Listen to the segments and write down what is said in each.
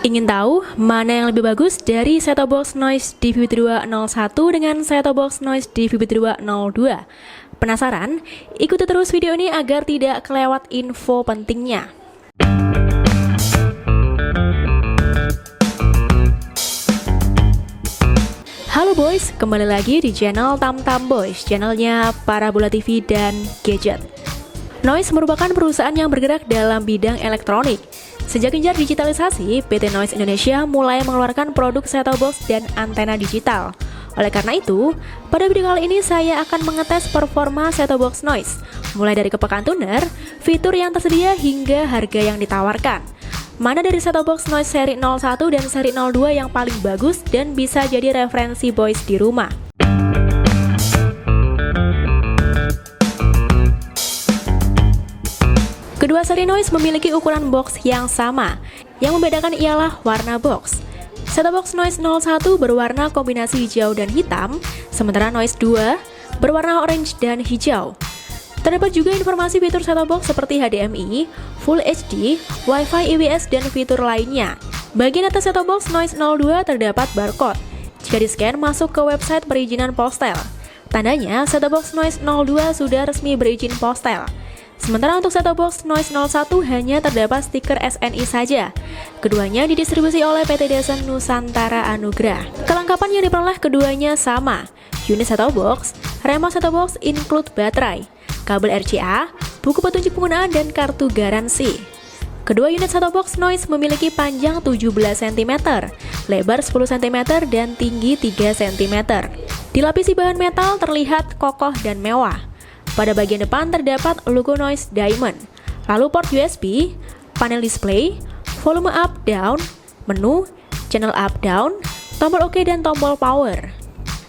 Ingin tahu mana yang lebih bagus dari set-top box Noise DVB3201 dengan set-top box Noise DVB3202? Penasaran? Ikuti terus video ini agar tidak kelewat info pentingnya. Halo boys, kembali lagi di channel Tamtam Boys, channelnya Parabola TV dan Gadget. Noise merupakan perusahaan yang bergerak dalam bidang elektronik. Sejak gencar digitalisasi, PT Noise Indonesia mulai mengeluarkan produk set-top box dan antena digital. Oleh karena itu, pada video kali ini saya akan mengetes performa set-top box Noise, mulai dari kepekaan tuner, fitur yang tersedia hingga harga yang ditawarkan. Mana dari set-top box Noise seri 01 dan seri 02 yang paling bagus dan bisa jadi referensi boys di rumah. Kedua seri Noise memiliki ukuran box yang sama. Yang membedakan ialah warna box. Set-top box Noise 01 berwarna kombinasi hijau dan hitam, sementara Noise 2 berwarna orange dan hijau. Terdapat juga informasi fitur set-top box seperti HDMI, Full HD, Wi-Fi IWS, dan fitur lainnya. Bagian atas set-top box Noise 02 terdapat barcode. Jika di-scan masuk ke website perizinan Postel. Tandanya set-top box Noise 02 sudah resmi berizin Postel. Sementara untuk set-top box Noise 01 hanya terdapat stiker SNI saja. Keduanya didistribusi oleh PT Desen Nusantara Anugrah. Kelengkapan yang diperoleh keduanya sama. Unit set-top box, remote set-top box include baterai, kabel RCA, buku petunjuk penggunaan, dan kartu garansi. Kedua unit set-top box Noise memiliki panjang 17 cm, lebar 10 cm, dan tinggi 3 cm. Dilapisi bahan metal terlihat kokoh dan mewah. Pada bagian depan terdapat logo Noise Diamond, lalu port USB, panel display, volume up-down, menu, channel up-down, tombol OK, dan tombol power.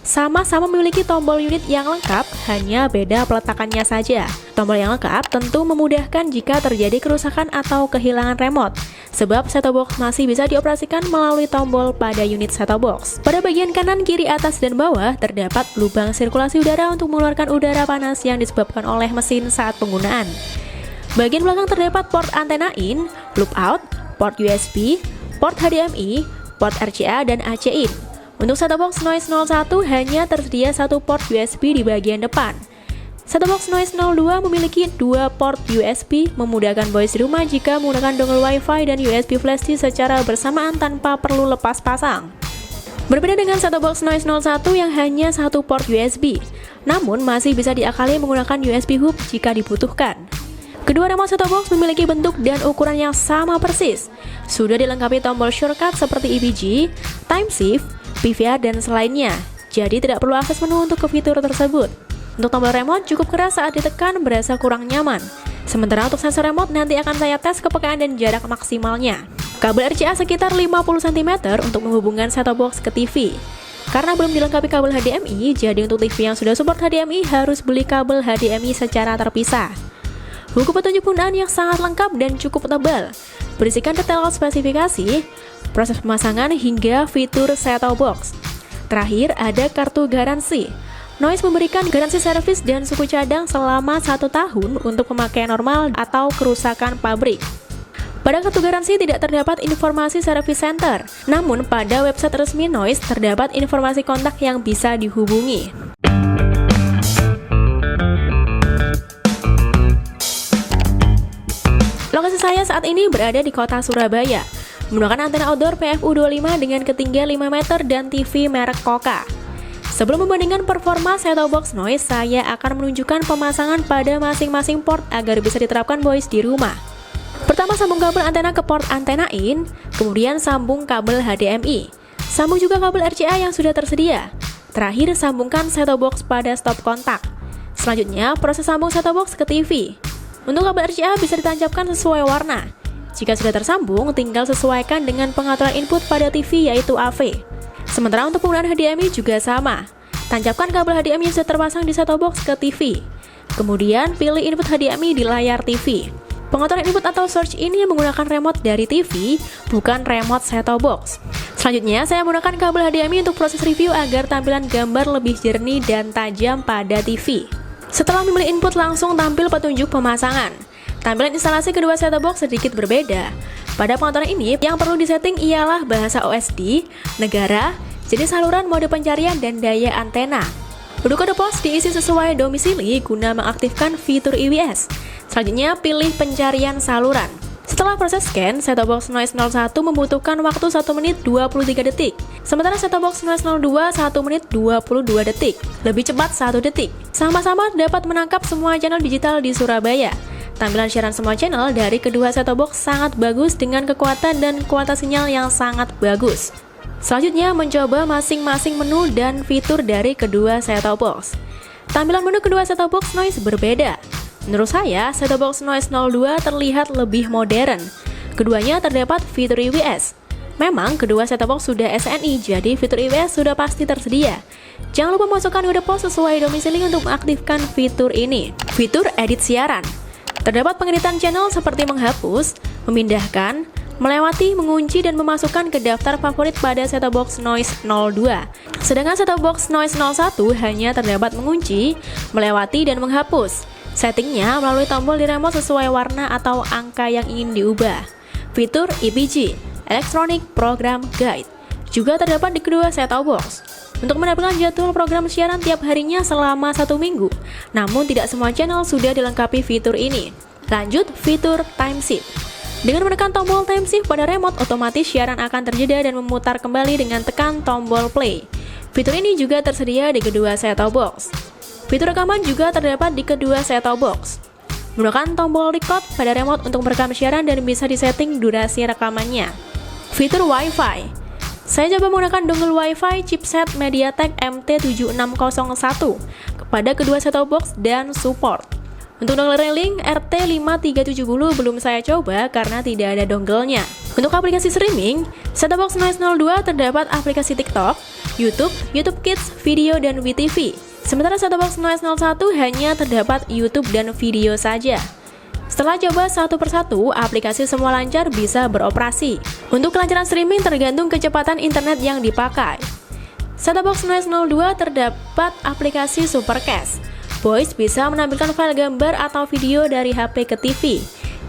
Sama-sama memiliki tombol unit yang lengkap, hanya beda peletakannya saja. Tombol yang lengkap tentu memudahkan jika terjadi kerusakan atau kehilangan remote, sebab set-top box masih bisa dioperasikan melalui tombol pada unit set-top box. Pada bagian kanan, kiri, atas, dan bawah terdapat lubang sirkulasi udara untuk mengeluarkan udara panas yang disebabkan oleh mesin saat penggunaan. Bagian belakang terdapat port antena in, loop out, port USB, port HDMI, port RCA, dan AC in. Untuk set-top box Noise 01 hanya tersedia satu port USB di bagian depan. Set-top box Noise 02 memiliki dua port USB, memudahkan boys di rumah jika menggunakan dongle Wi-Fi dan USB flash disk secara bersamaan tanpa perlu lepas pasang. Berbeda dengan set-top box Noise 01 yang hanya satu port USB, namun masih bisa diakali menggunakan USB hub jika dibutuhkan. Kedua remote set-top box memiliki bentuk dan ukuran yang sama persis. Sudah dilengkapi tombol shortcut seperti EBG, time shift, PVR, dan selainnya. Jadi tidak perlu akses menu untuk ke fitur tersebut. Untuk tombol remote cukup keras saat ditekan berasa kurang nyaman. Sementara untuk sensor remote nanti akan saya tes kepekaan dan jarak maksimalnya. Kabel RCA sekitar 50 cm untuk menghubungkan set-top box ke TV. Karena belum dilengkapi kabel HDMI, jadi untuk TV yang sudah support HDMI harus beli kabel HDMI secara terpisah. Buku petunjuk penggunaan yang sangat lengkap dan cukup tebal, berisikan detail spesifikasi, proses pemasangan, hingga fitur set-top box. Terakhir, ada kartu garansi. Noise memberikan garansi servis dan suku cadang selama 1 tahun untuk pemakaian normal atau kerusakan pabrik. Pada kartu garansi tidak terdapat informasi service center, namun pada website resmi Noise terdapat informasi kontak yang bisa dihubungi. Lokasi saya saat ini berada di kota Surabaya, menggunakan antena outdoor PFU25 dengan ketinggian 5 meter dan TV merek Koka. Sebelum membandingkan performa set-top box Noise, saya akan menunjukkan pemasangan pada masing-masing port agar bisa diterapkan boys di rumah. Pertama, sambung kabel antena ke port antena in, kemudian sambung kabel HDMI. Sambung juga kabel RCA yang sudah tersedia. Terakhir, sambungkan set-top box pada stop kontak. Selanjutnya, proses sambung set-top box ke TV. Untuk kabel RCA bisa ditancapkan sesuai warna. Jika sudah tersambung, tinggal sesuaikan dengan pengaturan input pada TV yaitu AV. Sementara untuk penggunaan HDMI juga sama. Tancapkan kabel HDMI yang sudah terpasang di set-top box ke TV. Kemudian pilih input HDMI di layar TV. Pengaturan input atau search ini menggunakan remote dari TV, bukan remote set-top box. Selanjutnya, saya menggunakan kabel HDMI untuk proses review agar tampilan gambar lebih jernih dan tajam pada TV. Setelah memilih input, langsung tampil petunjuk pemasangan. Tampilan instalasi kedua set-top box sedikit berbeda. Pada pengaturan ini, yang perlu disetting ialah bahasa OSD, negara, jenis saluran, mode pencarian, dan daya antena. Untuk kode pos diisi sesuai domisili guna mengaktifkan fitur IWS. Selanjutnya, pilih pencarian saluran. Setelah proses scan, set-top box Noise 01 membutuhkan waktu 1 menit 23 detik. Sementara set-top box Noise 02 1 menit 22 detik. Lebih cepat 1 detik. Sama-sama dapat menangkap semua channel digital di Surabaya. Tampilan siaran semua channel dari kedua set-top box sangat bagus dengan kekuatan dan kualitas sinyal yang sangat bagus. Selanjutnya, mencoba masing-masing menu dan fitur dari kedua set-top box. Tampilan menu kedua set-top box Noise berbeda. Menurut saya, set-top box Noise 02 terlihat lebih modern. Keduanya terdapat fitur IWS. Memang kedua set-top box sudah SNI, jadi fitur IWS sudah pasti tersedia. Jangan lupa masukkan kode pos sesuai domisili untuk mengaktifkan fitur ini. Fitur edit siaran. Terdapat pengeditan channel seperti menghapus, memindahkan, melewati, mengunci, dan memasukkan ke daftar favorit pada set-top box Noise 02. Sedangkan set-top box Noise 01 hanya terdapat mengunci, melewati, dan menghapus. Settingnya melalui tombol di remote sesuai warna atau angka yang ingin diubah. Fitur EPG, Electronic Program Guide, juga terdapat di kedua set-top box. Untuk mendapatkan jadwal program siaran tiap harinya selama 1 minggu. Namun tidak semua channel sudah dilengkapi fitur ini. Lanjut, fitur Time Shift. Dengan menekan tombol Time Shift pada remote, otomatis siaran akan terjeda dan memutar kembali dengan tekan tombol play. Fitur ini juga tersedia di kedua set-top box. Fitur rekaman juga terdapat di kedua set-top box. Menggunakan tombol record pada remote untuk merekam siaran dan bisa disetting durasi rekamannya. Fitur Wi-Fi. Saya coba menggunakan dongle Wi-Fi chipset MediaTek MT7601 kepada kedua set-top box dan support. Untuk dongle railing RT5370 belum saya coba karena tidak ada dongle-nya. Untuk aplikasi streaming, set-top box Noise 02 terdapat aplikasi TikTok, YouTube, YouTube Kids, video, dan WeTV. Sementara set-top box Noise 01 hanya terdapat YouTube dan video saja. Setelah coba satu persatu, aplikasi semua lancar bisa beroperasi. Untuk kelancaran streaming tergantung kecepatan internet yang dipakai. Set-top box Noise 02 terdapat aplikasi Supercast. Voice bisa menampilkan file gambar atau video dari HP ke TV.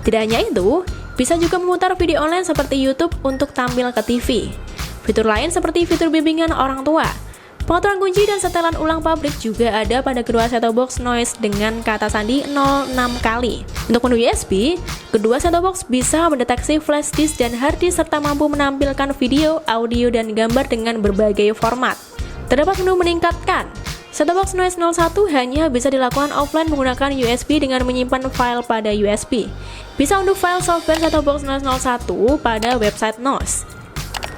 Tidak hanya itu, bisa juga memutar video online seperti YouTube untuk tampil ke TV. Fitur lain seperti fitur bimbingan orang tua, pengaturan kunci, dan setelan ulang pabrik juga ada pada kedua set-top box Noise dengan kata sandi 06 kali. Untuk menu USB, kedua set-top box bisa mendeteksi flash disk dan hard disk serta mampu menampilkan video, audio, dan gambar dengan berbagai format. Terdapat menu meningkatkan. Set-top box Noise 01 hanya bisa dilakukan offline menggunakan USB dengan menyimpan file pada USB. Bisa unduh file software set-top box Noise 01 pada website Noise.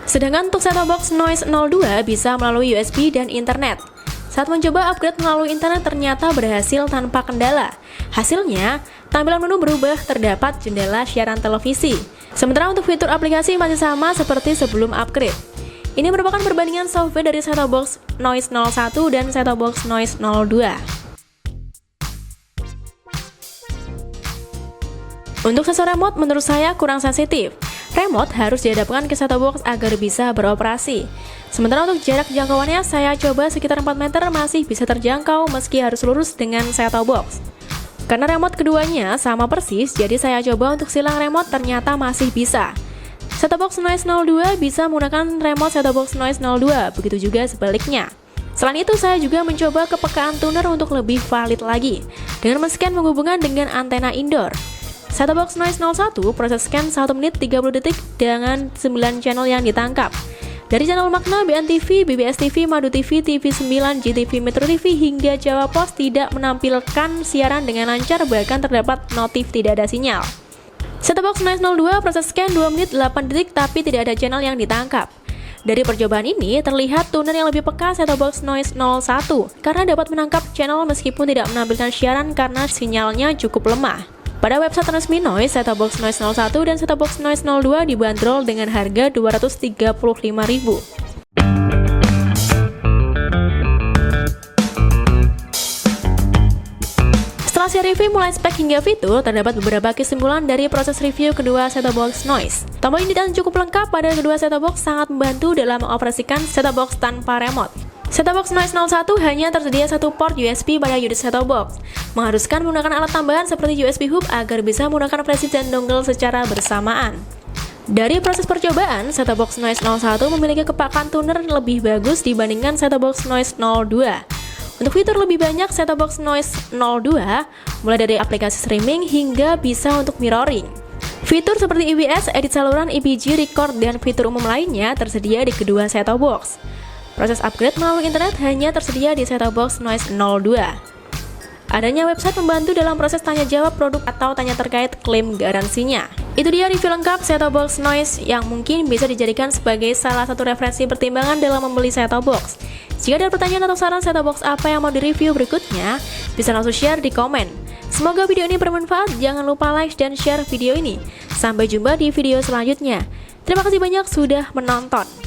Sedangkan untuk set-top box Noise 02 bisa melalui USB dan internet. Saat mencoba upgrade melalui internet ternyata berhasil tanpa kendala. Hasilnya, tampilan menu berubah, terdapat jendela siaran televisi. Sementara untuk fitur aplikasi masih sama seperti sebelum upgrade. Ini merupakan perbandingan software dari set-top box Noise 01 dan set-top box Noise 02. Untuk sensor remote menurut saya kurang sensitif. Remote harus dihadapkan ke set-top box agar bisa beroperasi. Sementara untuk jarak jangkauannya saya coba sekitar 4 meter masih bisa terjangkau meski harus lurus dengan set-top box. Karena remote keduanya sama persis, jadi saya coba untuk silang remote ternyata masih bisa. Set-top box Noise 02 bisa menggunakan remote set-top box Noise 02, begitu juga sebaliknya. Selain itu, saya juga mencoba kepekaan tuner untuk lebih valid lagi, dengan men-scan menghubungkan dengan antena indoor. Set-top box Noise 01 proses scan 1 menit 30 detik dengan 9 channel yang ditangkap. Dari channel Magna, BNTV, BBS TV, Madu TV, TV9, GTV, Metro TV, hingga Jawa Pos tidak menampilkan siaran dengan lancar, bahkan terdapat notif tidak ada sinyal. Set-top box Noise 02 proses scan 2 menit 8 detik tapi tidak ada channel yang ditangkap. Dari percobaan ini, terlihat tuner yang lebih peka set-top box Noise 01 karena dapat menangkap channel meskipun tidak menampilkan siaran karena sinyalnya cukup lemah. Pada website resmi Noise, set-top box Noise 01 dan set-top box Noise 02 dibanderol dengan harga Rp235.000. Setelah saya review mulai spek hingga fitur, terdapat beberapa kesimpulan dari proses review kedua set-top box Noise. Tombol indikator cukup lengkap pada kedua set-top box sangat membantu dalam mengoperasikan set-top box tanpa remote. Set-top box Noise 01 hanya tersedia satu port USB pada unit set-top box, mengharuskan menggunakan alat tambahan seperti USB hub agar bisa menggunakan flashdisk dan dongle secara bersamaan. Dari proses percobaan, set-top box Noise 01 memiliki kepakan tuner lebih bagus dibandingkan set-top box Noise 02. Untuk fitur lebih banyak set-top box Noise 02, mulai dari aplikasi streaming hingga bisa untuk mirroring. Fitur seperti EBS, edit saluran, EPG, record, dan fitur umum lainnya tersedia di kedua set-top box. Proses upgrade melalui internet hanya tersedia di set-top box Noise 02. Adanya website membantu dalam proses tanya jawab produk atau tanya terkait klaim garansinya. Itu dia review lengkap set-top box Noise yang mungkin bisa dijadikan sebagai salah satu referensi pertimbangan dalam membeli set-top box. Jika ada pertanyaan atau saran set-top box apa yang mau direview berikutnya, bisa langsung share di komen. Semoga video ini bermanfaat, jangan lupa like dan share video ini. Sampai jumpa di video selanjutnya. Terima kasih banyak sudah menonton.